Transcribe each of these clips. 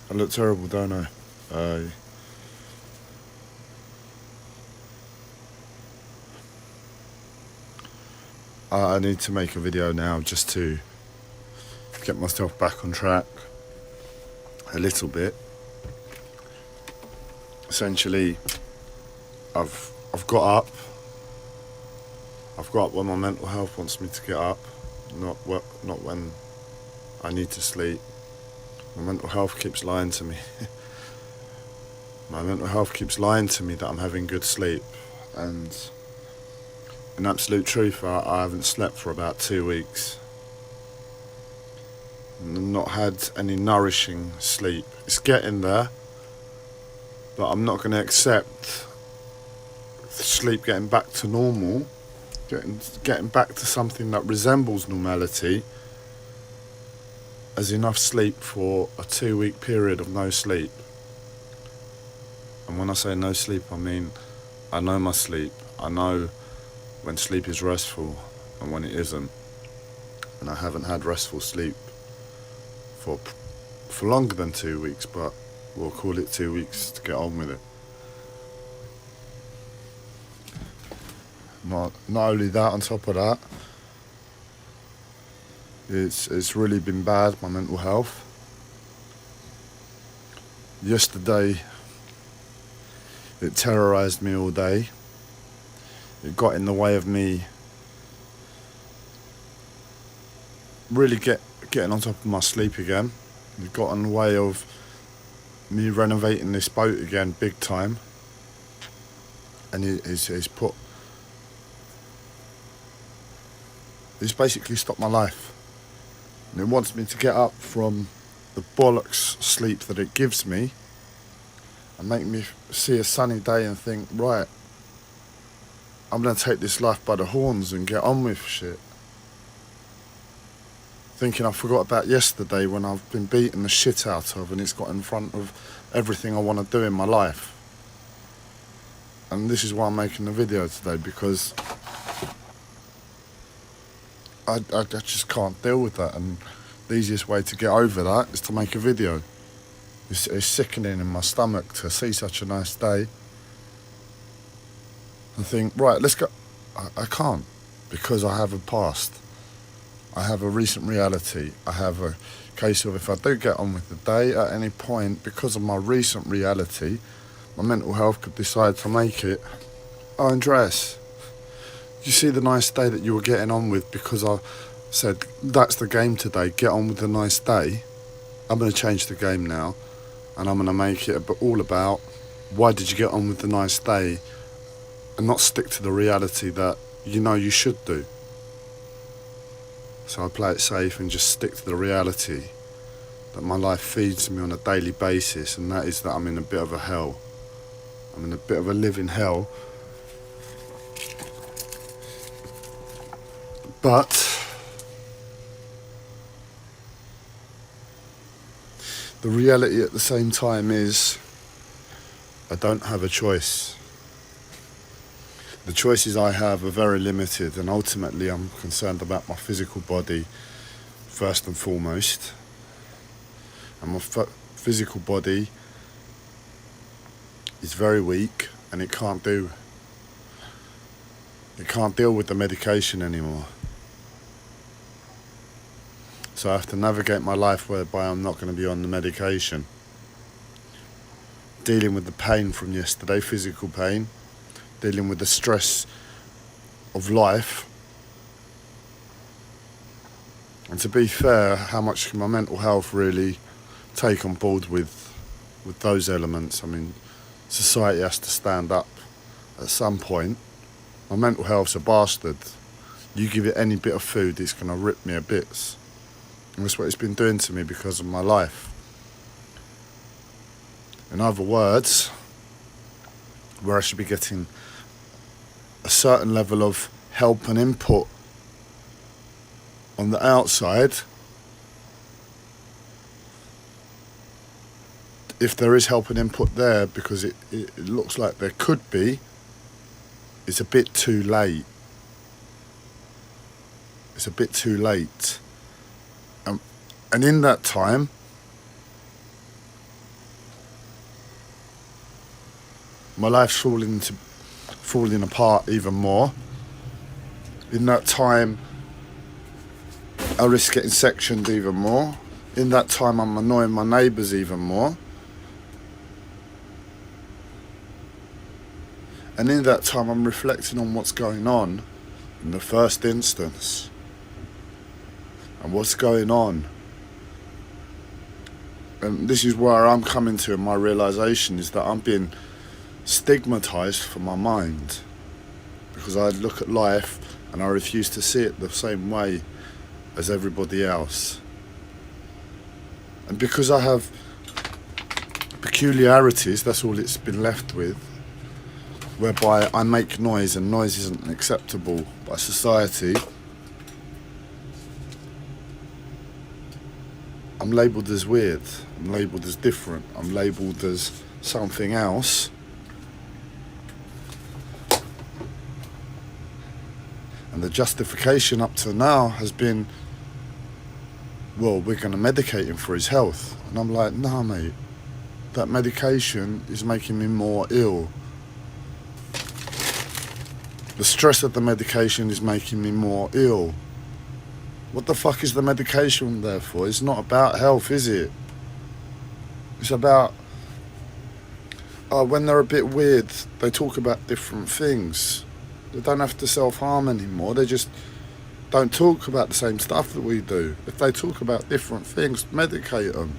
I look terrible, don't I? I need to make a video now just to get myself back on track a little bit. Essentially, I've got up. I've got up when my mental health wants me to get up, not when I need to sleep. My mental health keeps lying to me. My mental health keeps lying to me that I'm having good sleep, and in absolute truth, I haven't slept for about 2 weeks. Not had any nourishing sleep. It's getting there, but I'm not going to accept sleep getting back to normal, getting back to something that resembles normality, as enough sleep for a 2-week period of no sleep. And when I say no sleep, I mean I know my sleep. I know when sleep is restful and when it isn't. And I haven't had restful sleep for longer than 2 weeks, but we'll call it 2 weeks to get on with it. Not only that, on top of that, it's really been bad, my mental health. Yesterday, it terrorised me all day. It got in the way of me really getting on top of my sleep again. It got in the way of me renovating this boat again big time. And he's basically stopped my life. And it wants me to get up from the bollocks sleep that it gives me and make me see a sunny day and think, right, I'm going to take this life by the horns and get on with shit. Thinking I forgot about yesterday when I've been beaten the shit out of and it's got in front of everything I want to do in my life. And this is why I'm making the video today, because I just can't deal with that, and the easiest way to get over that is to make a video. It's sickening in my stomach to see such a nice day and think, right, let's go. I can't, because I have a past. I have a recent reality. I have a case of if I do get on with the day at any point, because of my recent reality, my mental health could decide to make it, oh, Andreas, you see the nice day that you were getting on with because I said, that's the game today, get on with the nice day. I'm going to change the game now, and I'm going to make it all about why did you get on with the nice day, and not stick to the reality that you know you should do. So I play it safe and just stick to the reality that my life feeds me on a daily basis, and that is that I'm in a bit of a hell. I'm in a bit of a living hell. But the reality at the same time is I don't have a choice. The choices I have are very limited, and ultimately I'm concerned about my physical body first and foremost. And my physical body is very weak, and it can't deal with the medication anymore. So I have to navigate my life whereby I'm not going to be on the medication. Dealing with the pain from yesterday, physical pain. Dealing with the stress of life. And to be fair, how much can my mental health really take on board with those elements? I mean, society has to stand up at some point. My mental health's a bastard. You give it any bit of food, it's going to rip me a bits. And that's what it's been doing to me because of my life. In other words, where I should be getting a certain level of help and input on the outside, if there is help and input there, because it looks like there could be, it's a bit too late. It's a bit too late. And in that time, my life's falling apart even more. In that time, I risk getting sectioned even more. In that time, I'm annoying my neighbours even more. And in that time, I'm reflecting on what's going on in the first instance. And what's going on. And this is where I'm coming to in my realisation, is that I'm being stigmatised for my mind. Because I look at life and I refuse to see it the same way as everybody else. And because I have peculiarities, that's all it's been left with, whereby I make noise and noise isn't acceptable by society, I'm labelled as weird, I'm labelled as different, I'm labelled as something else. And the justification up to now has been, well, we're going to medicate him for his health. And I'm like, nah, mate, that medication is making me more ill. The stress of the medication is making me more ill. What the fuck is the medication there for? It's not about health, is it? It's about, when they're a bit weird, they talk about different things. They don't have to self-harm anymore. They just don't talk about the same stuff that we do. If they talk about different things, medicate them.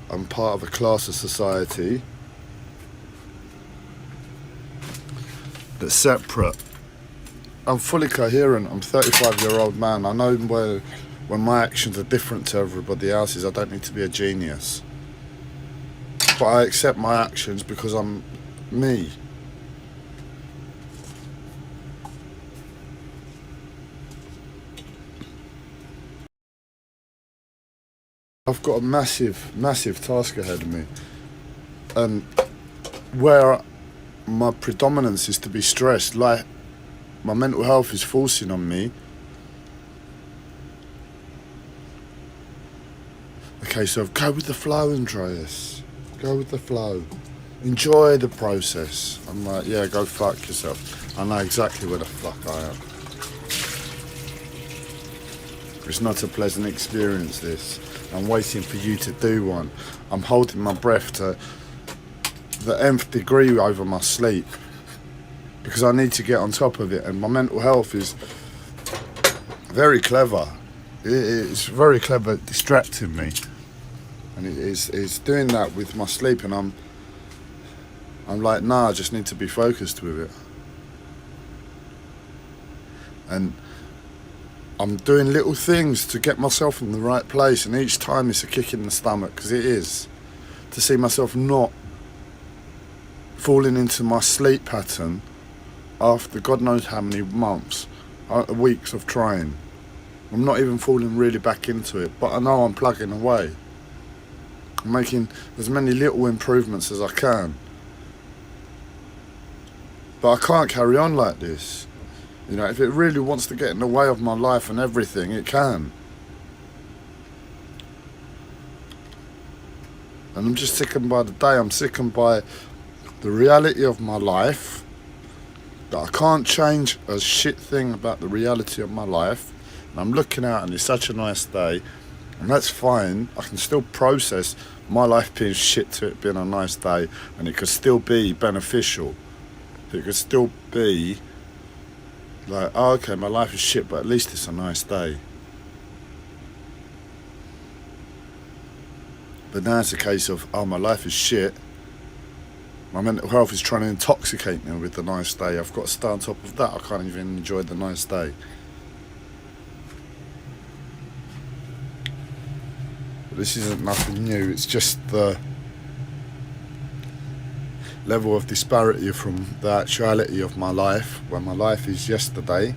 I'm part of a class of society that's separate. I'm fully coherent. I'm a 35-year-old man. I know when my actions are different to everybody else's, I don't need to be a genius. But I accept my actions because I'm me. I've got a massive, massive task ahead of me. And where my predominance is to be stressed, like my mental health is forcing on me. Okay, so go with the flow, Andreas. Go with the flow. Enjoy the process. I'm like, yeah, go fuck yourself. I know exactly where the fuck I am. It's not a pleasant experience, this. I'm waiting for you to do one. I'm holding my breath to the nth degree over my sleep because I need to get on top of it, and my mental health is very clever. It's very clever at distracting me, and it's doing that with my sleep, and I'm like, nah, I just need to be focused with it. And I'm doing little things to get myself in the right place, and each time it's a kick in the stomach, because it is, to see myself not falling into my sleep pattern after God knows how many months, weeks of trying. I'm not even falling really back into it, but I know I'm plugging away. I'm making as many little improvements as I can. But I can't carry on like this. You know, if it really wants to get in the way of my life and everything, it can. And I'm just sickened by the day. I'm sickened by the reality of my life, that I can't change a shit thing about the reality of my life. And I'm looking out and it's such a nice day, and that's fine. I can still process my life being shit to it being a nice day, and it could still be beneficial. It could still be like, oh, okay, my life is shit, but at least it's a nice day. But now it's a case of, oh, my life is shit. My mental health is trying to intoxicate me with the nice day. I've got to stay on top of that. I can't even enjoy the nice day. But this isn't nothing new. It's just the level of disparity from the actuality of my life, when my life is yesterday,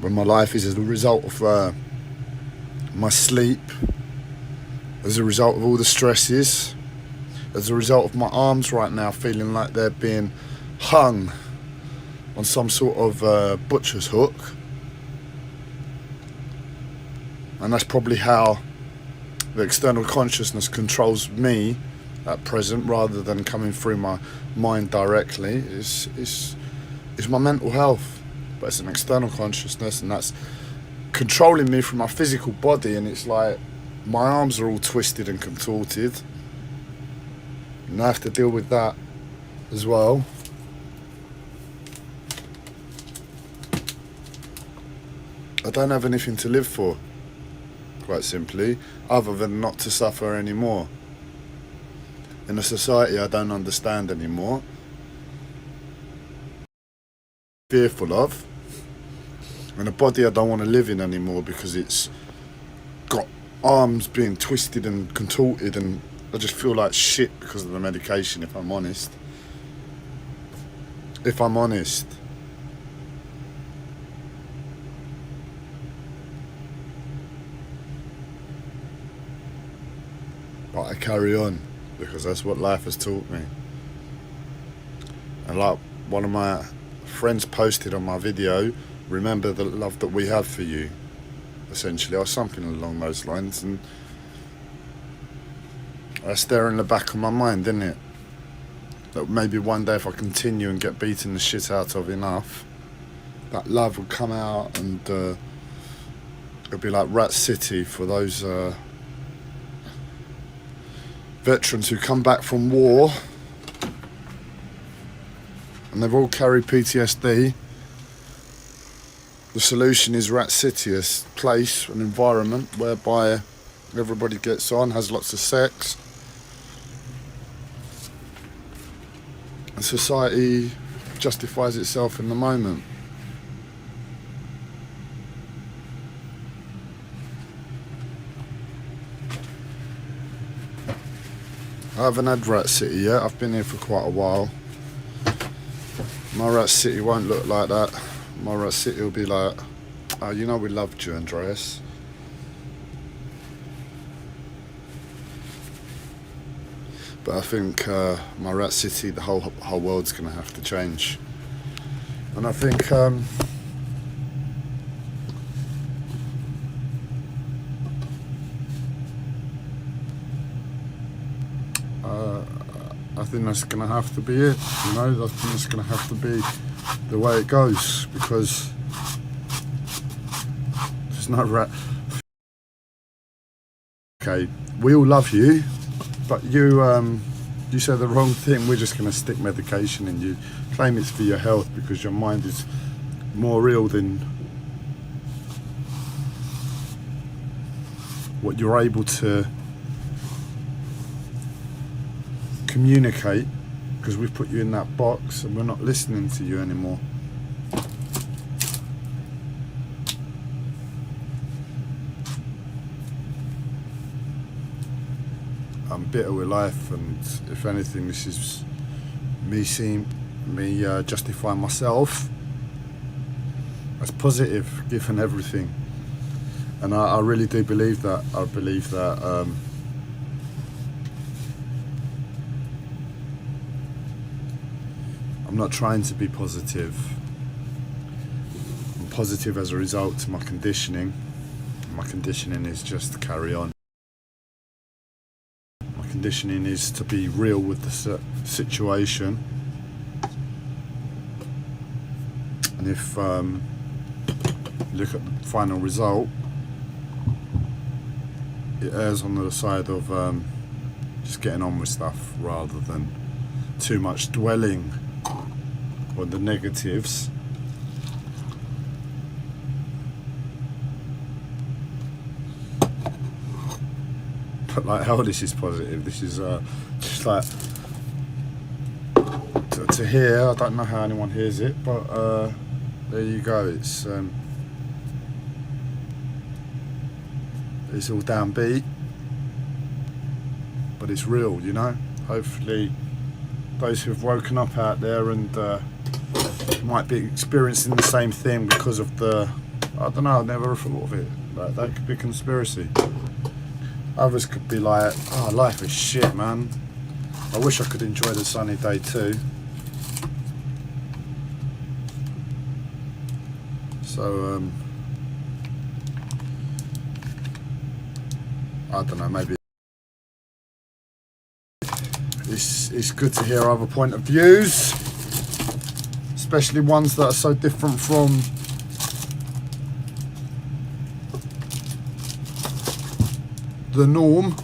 when my life is as a result of my sleep, as a result of all the stresses, as a result of my arms right now feeling like they're being hung on some sort of butcher's hook. And that's probably how the external consciousness controls me at present rather than coming through my mind directly is my mental health. But it's an external consciousness, and that's controlling me from my physical body, and it's like my arms are all twisted and contorted, and I have to deal with that as well. I don't have anything to live for, quite simply, other than not to suffer anymore. In a society I don't understand anymore, fearful of, and a body I don't want to live in anymore because it's got arms being twisted and contorted, and I just feel like shit because of the medication, if I'm honest. If I'm honest. But I carry on because that's what life has taught me. And like one of my friends posted on my video, remember the love that we have for you, essentially, or something along those lines, and that's there in the back of my mind, isn't it? That maybe one day if I continue and get beaten the shit out of enough, that love will come out, and it'll be like Rat City for those veterans who come back from war and they've all carried PTSD. The solution is Rat City, a place, an environment whereby everybody gets on, has lots of sex, and society justifies itself in the moment. I haven't had Rat City yet. I've been here for quite a while. My Rat City won't look like that. My Rat City will be like, oh, you know we loved you, Andreas. But I think my Rat City, the whole world's going to have to change. And I think that's going to have to be it, you know. I think it's going to have to be the way it goes, because there's no rat. Okay, we all love you, but you said the wrong thing. We're just going to stick medication in you, claim it's for your health because your mind is more real than what you're able to communicate, because we've put you in that box and we're not listening to you anymore. I'm bitter with life, and if anything, this is me justifying myself as positive given everything. And I really do believe that. I believe that I'm not trying to be positive. I'm positive as a result to my conditioning. My conditioning is just to carry on. My conditioning is to be real with the situation. And if you look at the final result, it errs on the side of just getting on with stuff rather than too much dwelling on the negatives. But like, how this is positive, this is just like to hear. I don't know how anyone hears it, but there you go. It's all downbeat, but it's real, you know. Hopefully those who've woken up out there and might be experiencing the same thing because of the, I don't know, I never thought of it, like that could be a conspiracy. Others could be like, oh, life is shit, man, I wish I could enjoy the sunny day too. So I don't know, maybe it's good to hear other point of views, especially ones that are so different from the norm.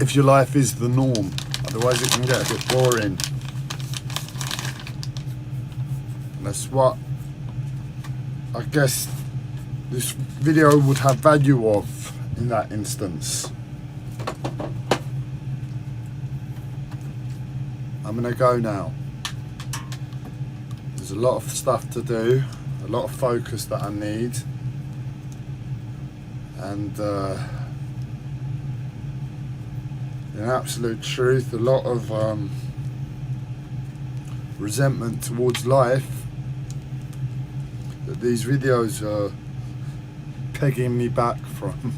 If your life is the norm, otherwise it can get a bit boring. And that's what I guess this video would have value of in that instance. I'm gonna go now. There's a lot of stuff to do, a lot of focus that I need, and in absolute truth, a lot of resentment towards life that these videos are pegging me back from.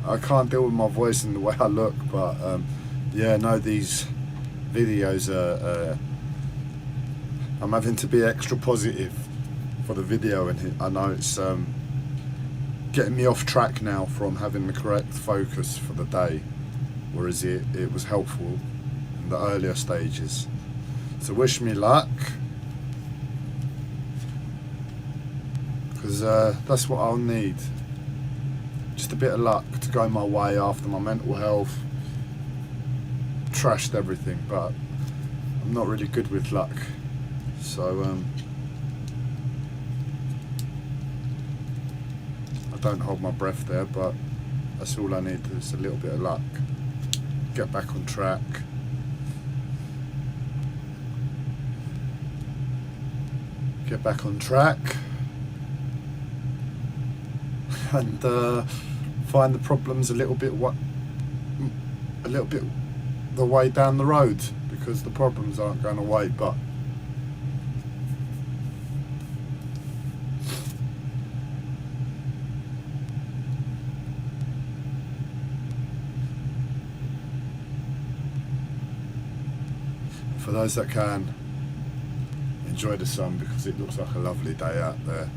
I can't deal with my voice and the way I look, but yeah, no, these videos are I'm having to be extra positive for the video, and I know it's getting me off track now from having the correct focus for the day, whereas it was helpful in the earlier stages. So wish me luck, because that's what I'll need. Just a bit of luck to go my way after my mental health trashed everything, but I'm not really good with luck. So I don't hold my breath there, but that's all I need, is a little bit of luck. Get back on track. Get back on track. And find the problems a little bit the way down the road, because the problems aren't going away, but for those that can, enjoy the sun, because it looks like a lovely day out there.